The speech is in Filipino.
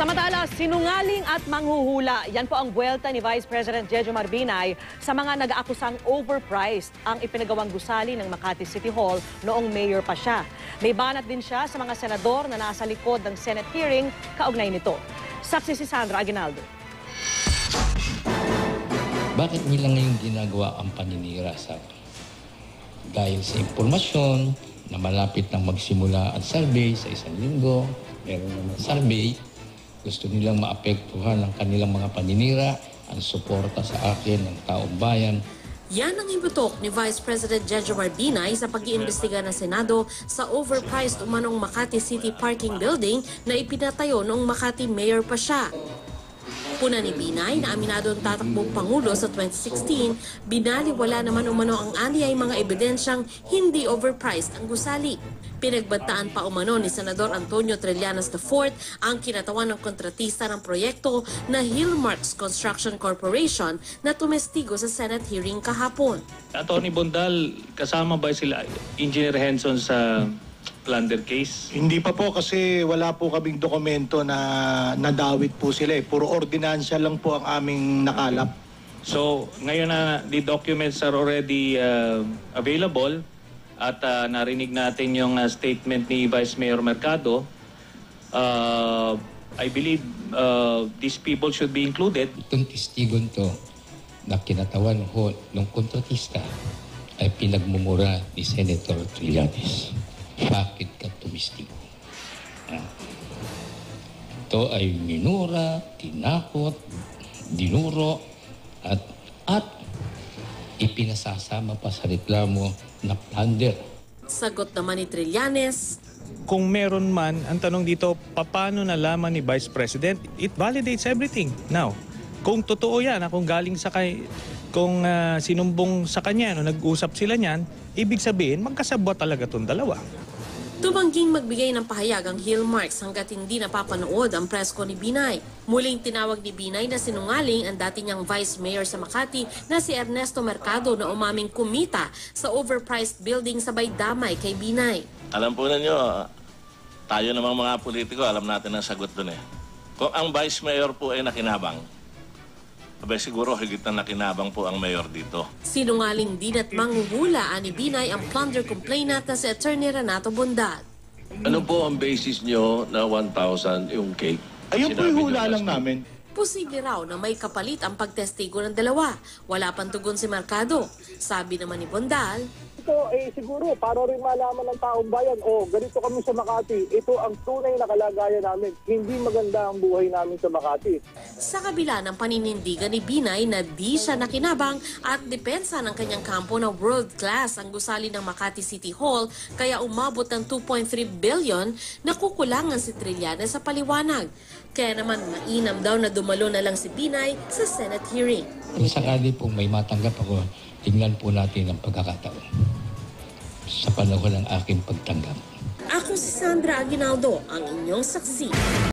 Samantala, sinungaling at manghuhula. Yan po ang buwelta ni Vice President Jejomar Binay sa mga nag-aakusang overpriced ang ipinagawang gusali ng Makati City Hall noong mayor pa siya. May banat din siya sa mga senador na nasa likod ng Senate hearing kaugnay nito. Saksi si Sandra Aguinaldo. Bakit nila ngayon ginagawa ang paninira sa dahil sa impormasyon na malapit nang magsimula ang survey sa isang linggo, meron naman survey, gusto nilang maapektuhan ang kanilang mga paninira, ang suporta sa akin ng taong bayan. Yan ang ibutok ni Vice President Jejomar Binay sa pag-iimbestiga ng Senado sa overpriced umanong Makati City Parking Building na ipinatayo noong Makati Mayor pa siya. Puna ni Binay na aminado ang tatakbong Pangulo sa 2016, binaliwala naman umano ang anyay mga ebidensyang hindi overpriced ang gusali. Pinagbantaan pa umano ni Senador Antonio Trillanes IV ang kinatawan ng kontratista ng proyekto na Hillmarks Construction Corporation na tumestigo sa Senate hearing kahapon. Attorney Bondal, kasama ba sila Engineer Henson sa plunder case? Hindi pa po kasi wala po kaming dokumento na nadawit po sila. Puro ordinansya lang po ang aming nakalap. So, ngayon na the documents are already available at narinig natin yung statement ni Vice Mayor Mercado, I believe these people should be included. Itong testigon to na kinatawan ho ng kontratista ay pinagmumura ni Senator Trillanes. Bakit ka tumistigo? Ito ay minura, tinakot, dinuro, at ipinasasama pa sa reklamo na plunder. Sagot naman ni Trillanes, kung meron man, ang tanong dito, paano nalaman ni Vice President? It validates everything. Now, kung totoo yan, kung galing sa kung sinumbong sa kanya, nag-usap sila niyan, ibig sabihin, magkasabwa talaga itong dalawa. tumangging magbigay ng pahayag ang Hillmarks hanggat hindi napapanood ang presko ni Binay. Muling tinawag ni Binay na sinungaling ang dati niyang Vice Mayor sa Makati na si Ernesto Mercado na umaming kumita sa overpriced building sabay damay kay Binay. Alam po ninyo, tayo namang mga politiko, alam natin ang sagot dun eh. Kung ang Vice Mayor po ay nakinabang, abay siguro higit na nakinabang po ang mayor dito. Sinungaling din at manghuhulaan ni Binay ang plunder complainant na si Attorney Renato Bondal. Ano po ang basis nyo na 1,000 yung cake? Ayun po yung hula lang namin. Posible raw na may kapalit ang pagtestigo ng dalawa. Wala pang tugon si Mercado. Sabi naman ni Bondal, ito siguro para rin malaman ng taong bayan, ganito kami sa Makati. Ito ang tunay na kalagayan namin. Hindi maganda ang buhay namin sa Makati. Sa kabila ng paninindigan ni Binay na di siya nakinabang at depensa ng kanyang kampo na world class ang gusali ng Makati City Hall kaya umabot ng 2.3 billion, nakukulangan si Trillanes sa paliwanag. Kaya naman mainam daw na dumalo na lang si Binay sa Senate hearing. Kung sakali po may matanggap ako, tingnan po natin ang pagkakataon sa panahon ng aking pagtanggap. Ako si Sandra Aguinaldo, ang inyong saksi.